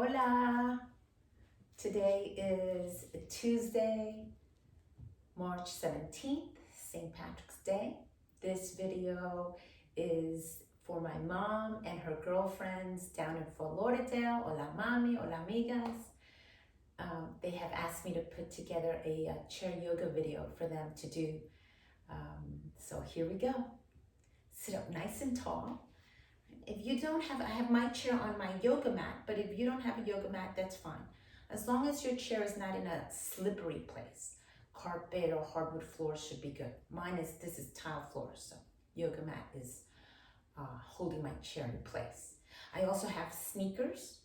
Hola! Today is Tuesday, March 17th, St. Patrick's Day. This video is for my mom and her girlfriends down in Fort Lauderdale. Hola mami, hola amigas. They have asked me to put together a chair yoga video for them to do. So here we go. Sit up nice and tall. If you don't have, I have my chair on my yoga mat, but if you don't have a yoga mat, that's fine. As long as your chair is not in a slippery place. Carpet or hardwood floors should be good. This is tile floor, so yoga mat is holding my chair in place. I also have sneakers,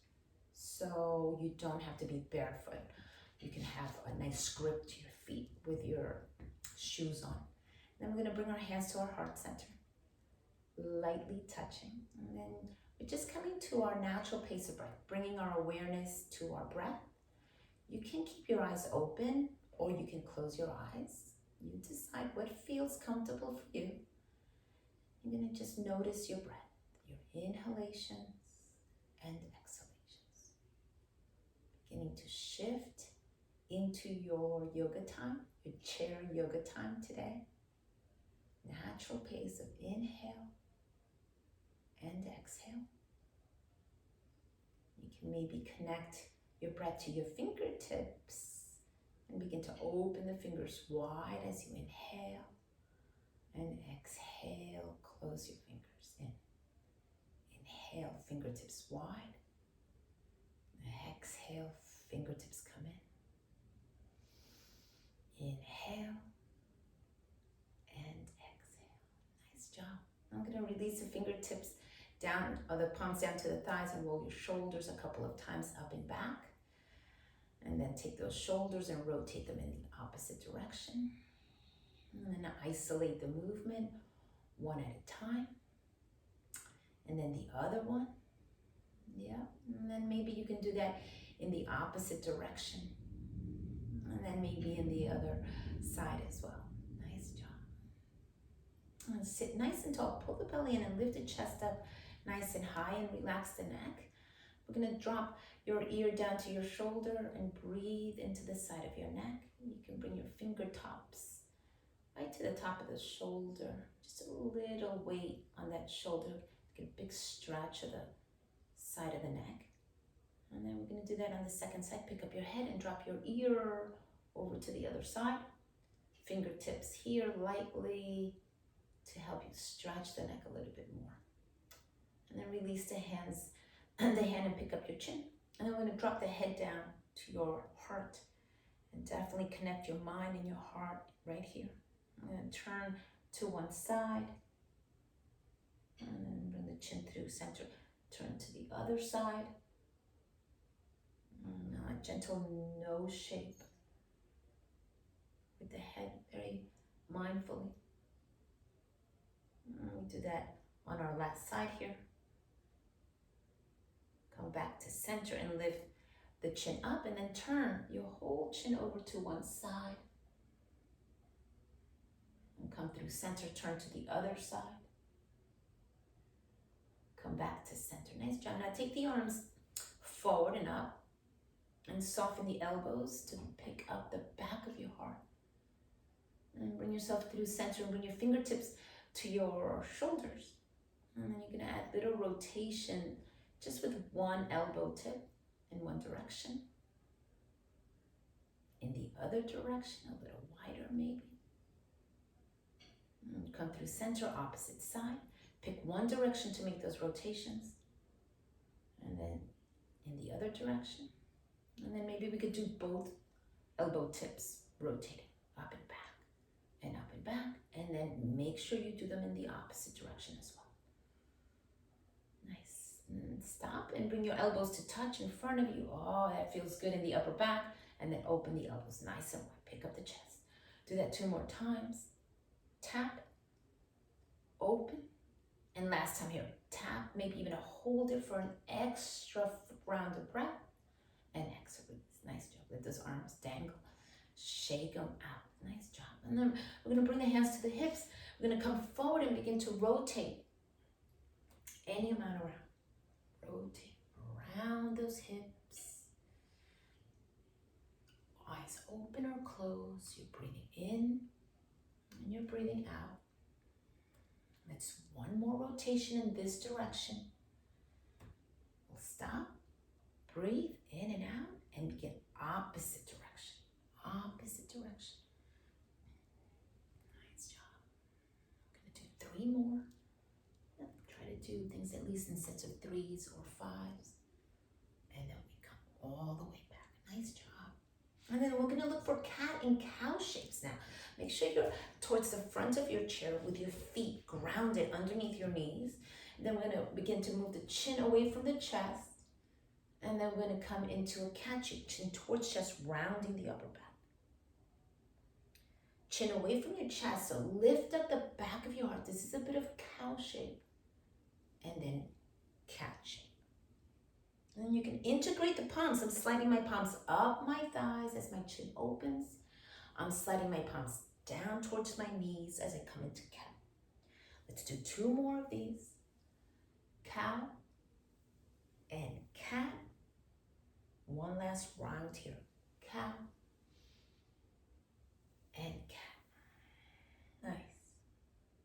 so you don't have to be barefoot. You can have a nice grip to your feet with your shoes on. Then we're gonna bring our hands to our heart center, lightly touching. And then we're just coming to our natural pace of breath, bringing our awareness to our breath. You can keep your eyes open or you can close your eyes. You decide what feels comfortable for you. You're gonna just notice your breath, your inhalations and exhalations. Beginning to shift into your yoga time, your chair yoga time today. Natural pace of inhale and exhale. You can maybe connect your breath to your fingertips and begin to open the fingers wide as you inhale and exhale. Close your fingers in. Inhale, fingertips wide. Exhale, fingertips come in. Inhale and exhale. Nice job. I'm going to release the fingertips down, or the palms down to the thighs, and roll your shoulders a couple of times up and back. And then take those shoulders and rotate them in the opposite direction. And then isolate the movement one at a time. And then the other one. Yeah. And then maybe you can do that in the opposite direction. And then maybe in the other side as well. Nice job. And sit nice and tall. Pull the belly in and lift the chest up nice and high and relax the neck. We're going to drop your ear down to your shoulder and breathe into the side of your neck. You can bring your fingertips right to the top of the shoulder. Just a little weight on that shoulder. Get a big stretch of the side of the neck. And then we're going to do that on the second side. Pick up your head and drop your ear over to the other side. Fingertips here lightly to help you stretch the neck a little bit more. And then release the hand and pick up your chin. And then we're going to drop the head down to your heart and definitely connect your mind and your heart right here. I'm going to turn to one side and then bring the chin through center. Turn to the other side. Now a gentle nose shape with the head very mindfully. And we do that on our last side here. Come back to center and lift the chin up, and then turn your whole chin over to one side. And come through center, turn to the other side. Come back to center. Nice job. Now take the arms forward and up and soften the elbows to pick up the back of your heart. And bring yourself through center and bring your fingertips to your shoulders. And then you're going to add little rotation just with one elbow tip in one direction. In the other direction, a little wider maybe. And come through center, opposite side. Pick one direction to make those rotations. And then in the other direction. And then maybe we could do both elbow tips rotating up and back and up and back. And then make sure you do them in the opposite direction as well. Nice. And stop and bring your elbows to touch in front of you. Oh, that feels good in the upper back. And then open the elbows nice and wide. Pick up the chest. Do that 2 more times. Tap, open, and last time here, tap, maybe even hold it for an extra round of breath, and exhale. Nice job. Let those arms dangle. Shake them out. Nice job. And then we're going to bring the hands to the hips. We're going to come forward and begin to rotate any amount around. Rotate around those hips. Eyes open or closed. You're breathing in and you're breathing out. Let's one more rotation in this direction. We'll stop, breathe in and out, and begin opposite direction. Opposite direction. Nice job. I'm going to do 3 more. Try to do things at least in sets of 3s or 5s. And then we come all the way back. Nice job. And then we're going to look for cat and cow shapes now. Make sure you're towards the front of your chair with your feet grounded underneath your knees. And then we're going to begin to move the chin away from the chest. And then we're going to come into a cat shape, chin towards chest, rounding the upper back. Chin away from your chest, so lift up the back of your heart. This is a bit of cow shape. And then cat shape. And then you can integrate the palms. I'm sliding my palms up my thighs as my chin opens. I'm sliding my palms down towards my knees as I come into cat. Let's do 2 more of these. Cow and cat. One last round here. Cow and cat. Nice.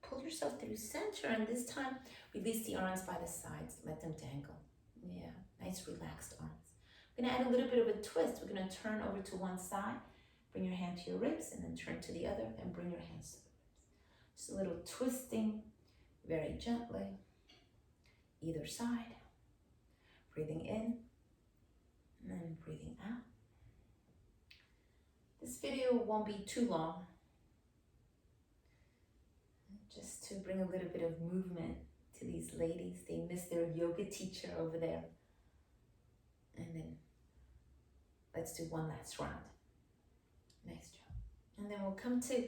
Pull yourself through center, and this time release the arms by the sides. Let them dangle. Yeah, nice relaxed arms. We're going to add a little bit of a twist. We're going to turn over to one side. Bring your hand to your ribs and then turn to the other and bring your hands to the ribs. Just a little twisting, very gently. Either side. Breathing in and then breathing out. This video won't be too long. Just to bring a little bit of movement to these ladies. They miss their yoga teacher over there. And then let's do one last round. Nice job. And then we'll come to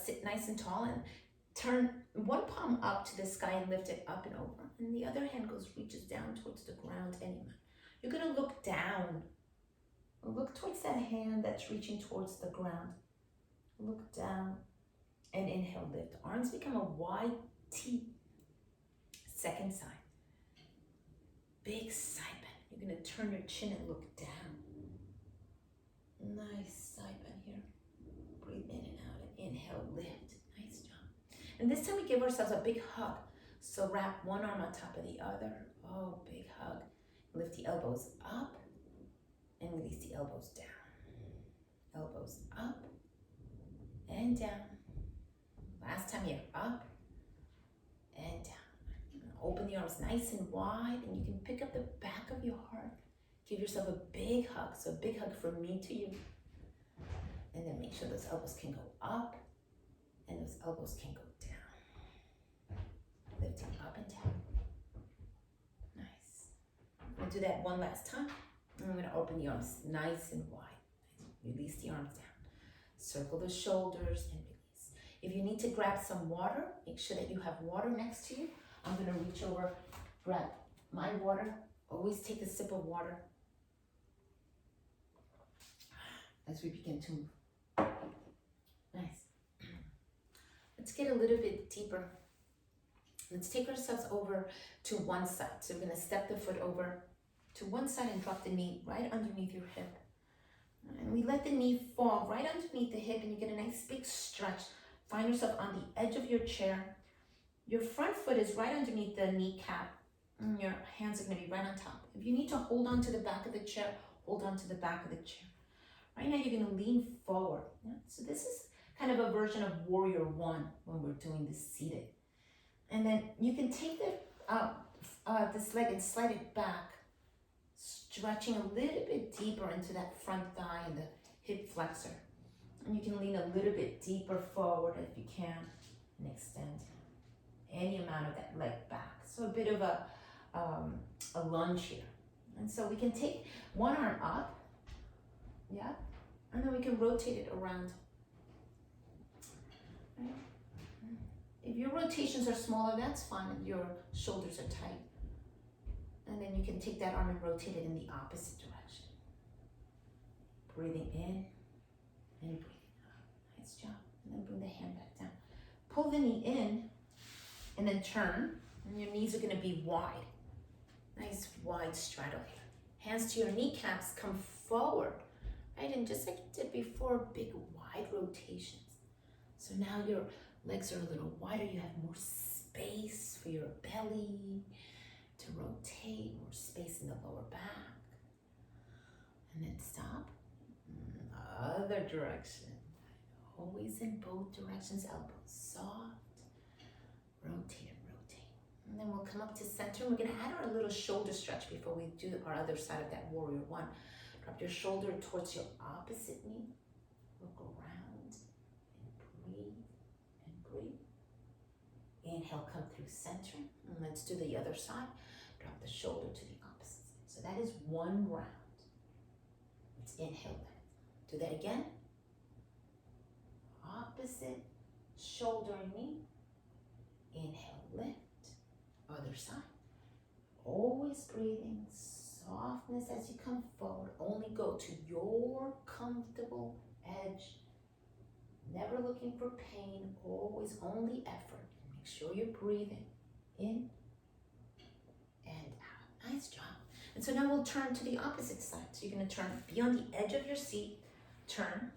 sit nice and tall and turn one palm up to the sky and lift it up and over. And the other hand reaches down towards the ground anyway. You're going to look down. Look towards that hand that's reaching towards the ground. Look down and inhale, lift. Arms become a wide T. Second side. Big side bend. You're going to turn your chin and look down. Nice side bend here. Breathe in and out and inhale, lift. Nice job. And this time we give ourselves a big hug. So wrap one arm on top of the other. Oh, big hug. Lift the elbows up and release the elbows down. Elbows up and down. Last time here, up and down. Open the arms nice and wide, and you can pick up the back of your heart. Give yourself a big hug. So a big hug from me to you. And then make sure those elbows can go up and those elbows can go down. Lifting up and down. Nice. We'll do that one last time. And I'm going to open the arms nice and wide. Release the arms down. Circle the shoulders and release. If you need to grab some water, make sure that you have water next to you. I'm going to reach over, grab my water. Always take a sip of water as we begin to move. Nice. Let's get a little bit deeper. Let's take ourselves over to one side. So we're going to step the foot over to one side and drop the knee right underneath your hip. And we let the knee fall right underneath the hip, and you get a nice big stretch. Find yourself on the edge of your chair. Your front foot is right underneath the kneecap, and your hands are going to be right on top. If you need to hold on to the back of the chair, hold on to the back of the chair. Right now, you're going to lean forward. Yeah? So this is kind of a version of Warrior One when we're doing this seated. And then you can take this leg and slide it back, stretching a little bit deeper into that front thigh and the hip flexor. And you can lean a little bit deeper forward if you can and extend any amount of that leg back. So a bit of a lunge here. And so we can take one arm up, yeah, and then we can rotate it around. Right? If your rotations are smaller, that's fine. Your shoulders are tight. And then you can take that arm and rotate it in the opposite direction. Breathing in and breathing out. Nice job. And then bring the hand back down. Pull the knee in and then turn. And your knees are going to be wide. Nice wide straddle here. Hands to your kneecaps. Come forward. right? And just like you did before, big wide rotations. So now your legs are a little wider, you have more space for your belly to rotate, more space in the lower back. And then stop. Other direction. Always in both directions, elbows soft. Rotate and rotate. And then we'll come up to center. We're gonna add our little shoulder stretch before we do our other side of that warrior one. Drop your shoulder towards your opposite knee. Look around and breathe and breathe. Inhale, come through center. And let's do the other side. Drop the shoulder to the opposite side. So that is one round. Let's inhale that. Do that again. Opposite shoulder and knee. Inhale, lift. Other side. Always breathing. Softness as you come forward. Only go to your comfortable edge. Never looking for pain. Always only effort. Make sure you're breathing in and out. Nice job. And so now we'll turn to the opposite side. So you're going to turn, be on the edge of your seat. Turn.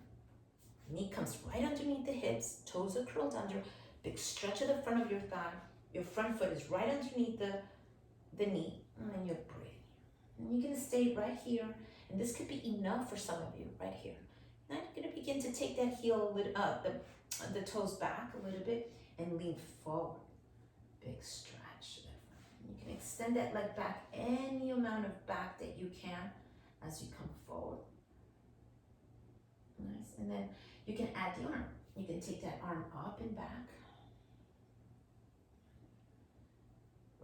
Knee comes right underneath the hips. Toes are curled under. Big stretch of the front of your thigh. Your front foot is right underneath the knee. And then you're breathing. And you're going to stay right here. And this could be enough for some of you, right here. Now you're going to begin to take that heel, a little, the toes back a little bit and lean forward. Big stretch. You can extend that leg back any amount of back that you can as you come forward. Nice. And then you can add the arm. You can take that arm up and back.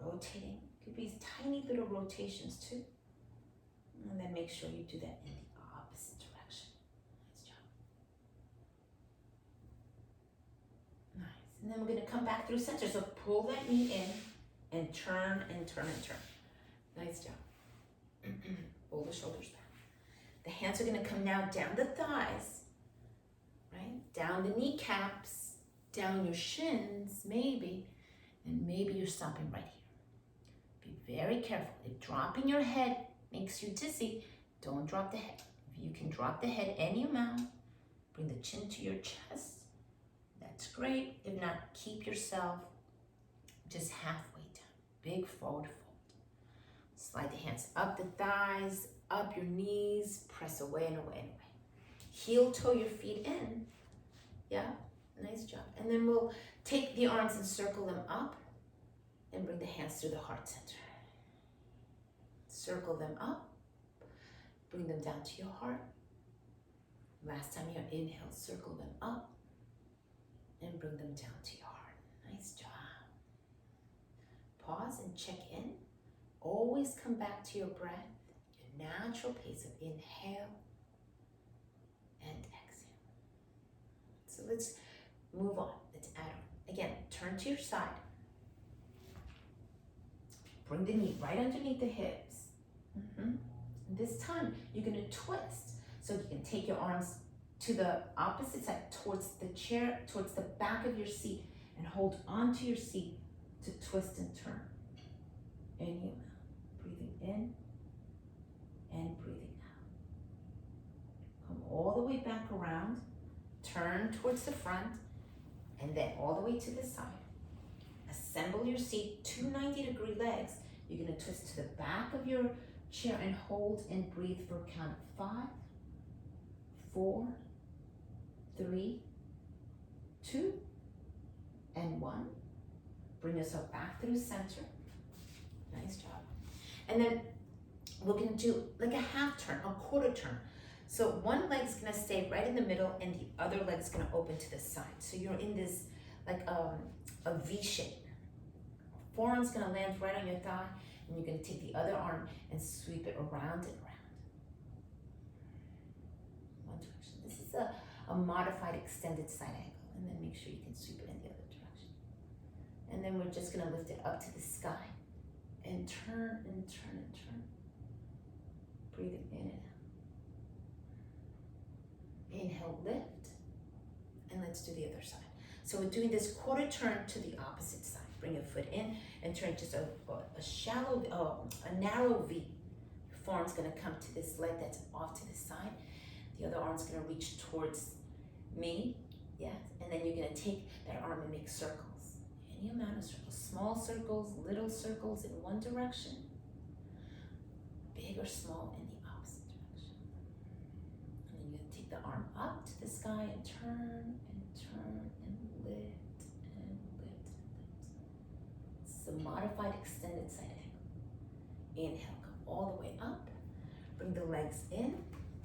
Rotating. Could be tiny little rotations too. And then make sure you do that in the opposite direction. Nice job. Nice. And then we're going to come back through center. So pull that knee in and turn and turn and turn. Nice job. Pull the shoulders back. The hands are going to come now down the thighs, right? Down the kneecaps, down your shins, maybe. And maybe you're stopping right here. Be very careful. If dropping your head makes you dizzy, don't drop the head. If you can drop the head any amount, bring the chin to your chest. That's great. If not, keep yourself just halfway down. Big forward fold. Slide the hands up the thighs, up your knees, press away and away and away. Heel toe your feet in. Yeah, nice job. And then we'll take the arms and circle them up and bring the hands through the heart center. Circle them up, bring them down to your heart. Last time you inhale, circle them up and bring them down to your heart. Nice job. Pause and check in. Always come back to your breath, your natural pace of inhale and exhale. So let's move on. Let's add on. Again, turn to your side. Bring the knee right underneath the hips. This time, you're going to twist. So you can take your arms to the opposite side, towards the chair, towards the back of your seat, and hold onto your seat to twist and turn. Inhale, breathing in and breathing out. Come all the way back around, turn towards the front, and then all the way to the side. Assemble your seat, 2 90-degree legs. You're going to twist to the back of your chair and hold and breathe for a count of 5, 4, 3, 2, and 1. Bring yourself back through center. Nice job. And then we're going to do like a half turn, a quarter turn. So one leg's going to stay right in the middle and the other leg's going to open to the side. So you're in this like a V shape. Forearm's going to land right on your thigh, and you're going to take the other arm and sweep it around and around. One direction. This is a modified extended side angle, and then make sure you can sweep it in the other direction. And then we're just going to lift it up to the sky and turn and turn and turn. Breathing in and out. Inhale, lift, and let's do the other side. So we're doing this quarter turn to the opposite side. Bring your foot in and turn just a narrow V. Your forearm's going to come to this leg that's off to the side. The other arm's gonna reach towards me, yes, and then you're gonna take that arm and make circles. Any amount of circles, small circles, little circles in one direction, big or small in the opposite direction. And then you're gonna take the arm up to the sky and turn and turn and lift and lift and lift. It's a modified extended side angle. Inhale, come all the way up. Bring the legs in.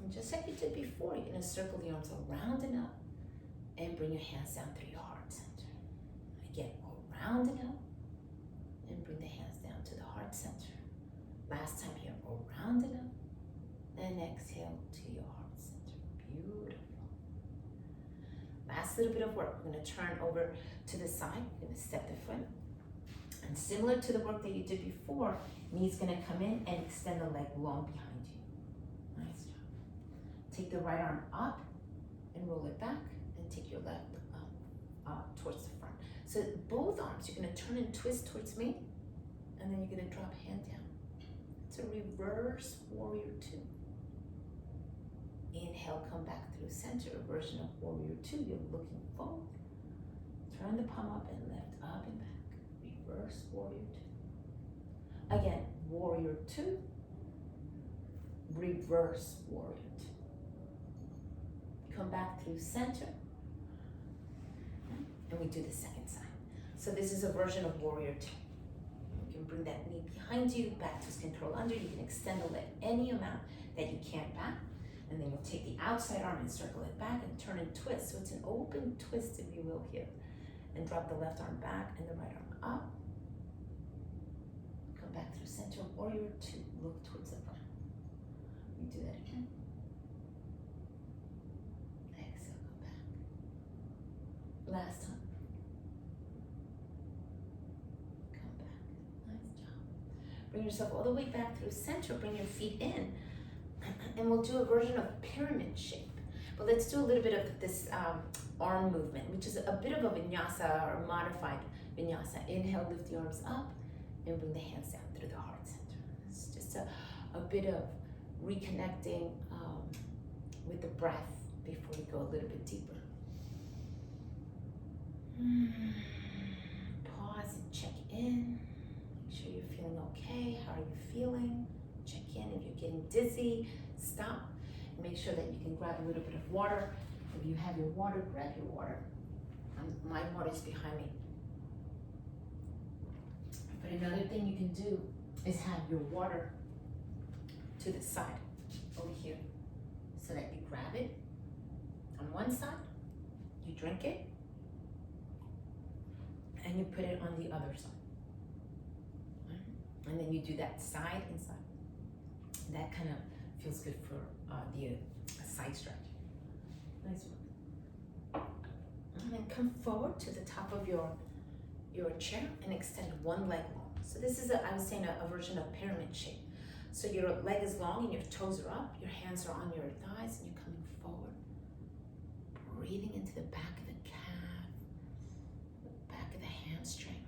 And just like you did before, you're gonna circle the arms around and up and bring your hands down through your heart center. Again, around and up and bring the hands down to the heart center. Last time here, around and up and exhale to your heart center. Beautiful. Last little bit of work. We're gonna turn over to the side. You're gonna step the foot. And similar to the work that you did before, knee's gonna come in and extend the leg long behind you. Nice job. Take the right arm up and roll it back and take your left towards the front. So both arms, you're gonna turn and twist towards me and then you're gonna drop hand down. It's a reverse warrior two. Inhale, come back through center, a version of warrior two. You're looking forward. Turn the palm up and lift up and back. Reverse warrior two. Again, warrior two, reverse warrior two. Come back through center, and we do the second side. So this is a version of warrior two. You can bring that knee behind you, back twist control under. You can extend the leg any amount that you can back, and then you'll take the outside arm and circle it back and turn and twist. So it's an open twist, if you will, here. And drop the left arm back and the right arm up. Come back through center, warrior two, look towards the front. We do that again. Exhale, come back. Last time. Come back. Nice job. Bring yourself all the way back through center, bring your feet in. And we'll do a version of pyramid shape. But let's do a little bit of this arm movement, which is a bit of a vinyasa or modified vinyasa. Inhale, lift the arms up and bring the hands down through the heart center. It's just a bit of reconnecting with the breath before we go a little bit deeper. Pause and check in. Make sure you're feeling okay. How are you feeling? Check in. If you're getting dizzy, stop. Make sure that you can grab a little bit of water. If you have your water, grab your water. My water is behind me. But another thing you can do is have your water to the side, over here, so that you grab it on one side, you drink it, and you put it on the other side. And then you do that side and side. That kind of feels good for the side stretch. Nice work. And then come forward to the top of your chair and extend one leg long. So this is I was saying a version of pyramid shape. So your leg is long and your toes are up, your hands are on your thighs, and you're coming forward. Breathing into the back of the calf, the back of the hamstring.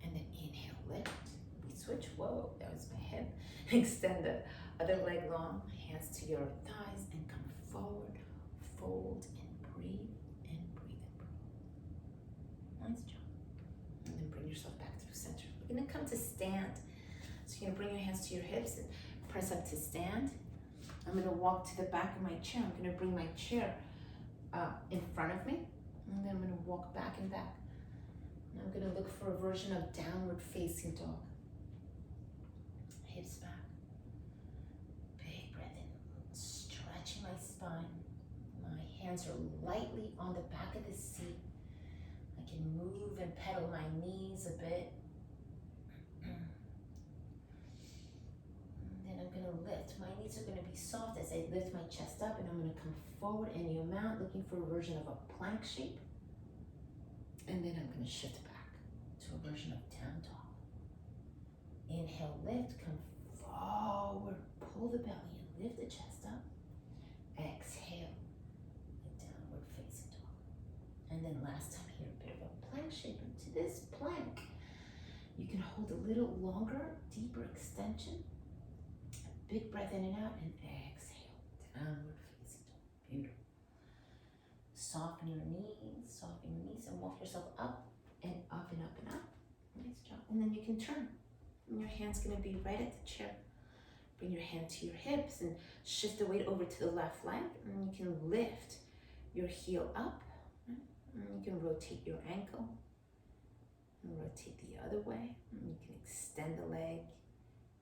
And then inhale, lift. We switch. Whoa, that was my hip. Extend the other leg long, hands to your thighs, and come forward. Fold and breathe and breathe and breathe. Nice job. And then bring yourself back through center. We're gonna come to stand. So you're gonna bring your hands to your hips and press up to stand. I'm gonna walk to the back of my chair. I'm gonna bring my chair in front of me. And then I'm gonna walk back and back. And I'm gonna look for a version of downward facing dog. Hips back. Big breath in, stretching my spine. My hands are lightly on the back of the seat. I can move and pedal my knees a bit. And then I'm gonna lift. My knees are gonna be soft as I lift my chest up, and I'm gonna come forward any amount, looking for a version of a plank shape. And then I'm gonna shift back to a version of down dog. Inhale, lift, come forward, pull the belly and lift the chest up. Exhale, and downward facing dog. And then last time here, a bit of a plank shape. Into this plank, you can hold a little longer, deeper extension, a big breath in and out, and exhale, downward facing dog. Beautiful. Soften your knees, and walk yourself up and up and up and up. Nice job. And then you can turn. And your hand's gonna be right at the chair. Bring your hand to your hips and shift the weight over to the left leg. And you can lift your heel up. And you can rotate your ankle. And rotate the other way. And you can extend the leg,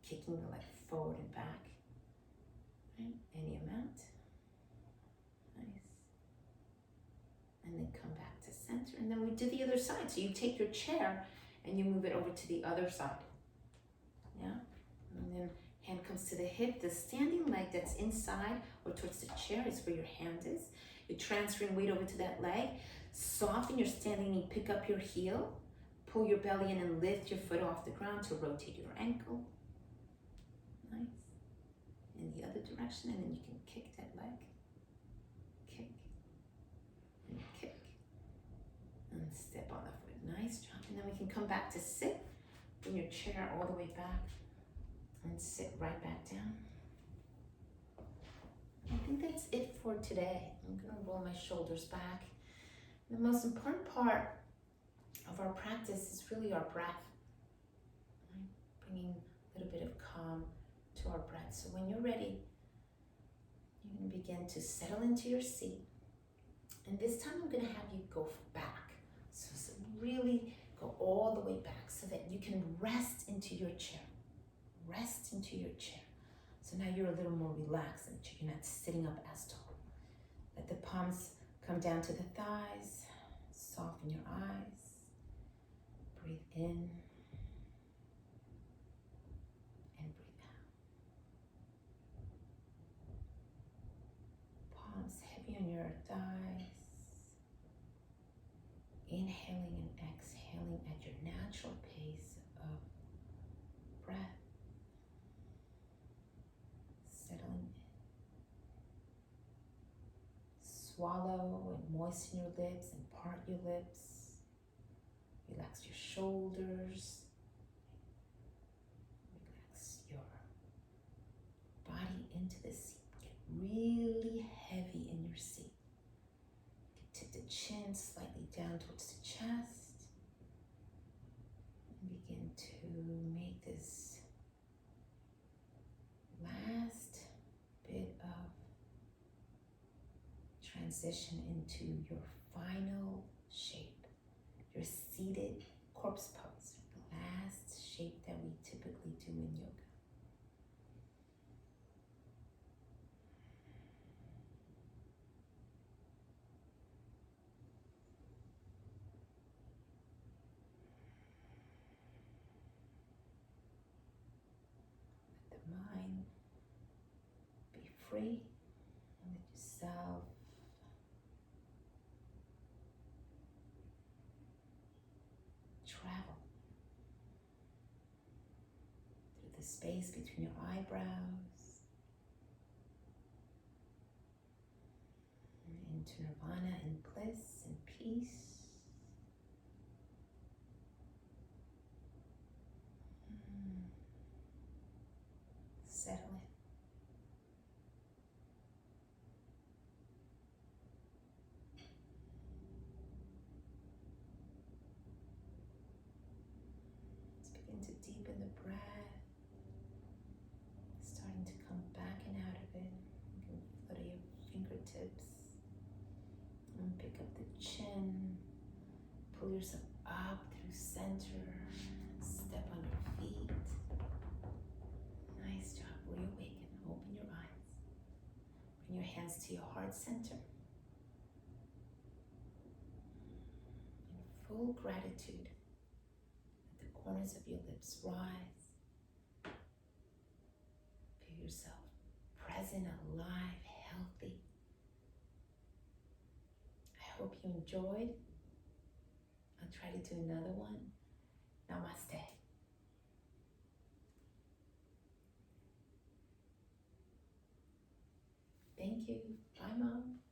kicking the leg forward and back. Right? Any amount. Nice. And then come back to center. And then we do the other side. So you take your chair and you move it over to the other side. Yeah? And then hand comes to the hip. The standing leg that's inside or towards the chair is where your hand is. You're transferring weight over to that leg. Soften your standing knee. Pick up your heel. Pull your belly in and lift your foot off the ground to rotate your ankle. Nice. In the other direction, and then you can kick that leg. Kick. And kick. And step on the foot. Nice job. And then we can come back to sit. Bring your chair all the way back. And sit right back down. I think that's it for today. I'm gonna roll my shoulders back. The most important part of our practice is really our breath. Right? Bringing a little bit of calm to our breath. So when you're ready, you can begin to settle into your seat. And this time I'm gonna have you go back. So really go all the way back so that you can rest into your chair. Rest into your chair. So now you're a little more relaxed and you're not sitting up as tall. Let the palms come down to the thighs. Soften your eyes. Breathe in and breathe out. Palms heavy on your thighs. Inhaling and exhaling at your natural pace of breath. Settling in. Swallow and moisten your lips and part your lips. Relax your shoulders. Relax your body into the seat. Get really heavy in your seat. Tip the chin slightly down towards the chest. And begin to make this last bit of transition into your final shape. Your seated corpse pose, the last shape that we typically do in yoga. Let the mind be free and let yourself travel through the space between your eyebrows into nirvana and bliss and peace. Settle in. To deepen the breath, starting to come back and out of it. You can flutter your fingertips and pick up the chin. Pull yourself up through center. Step on your feet. Nice job. Reawaken. Open your eyes. Bring your hands to your heart center. In full gratitude, corners of your lips rise. Feel yourself present, alive, healthy. I hope you enjoyed. I'll try to do another one. Namaste. Thank you. Bye, Mom.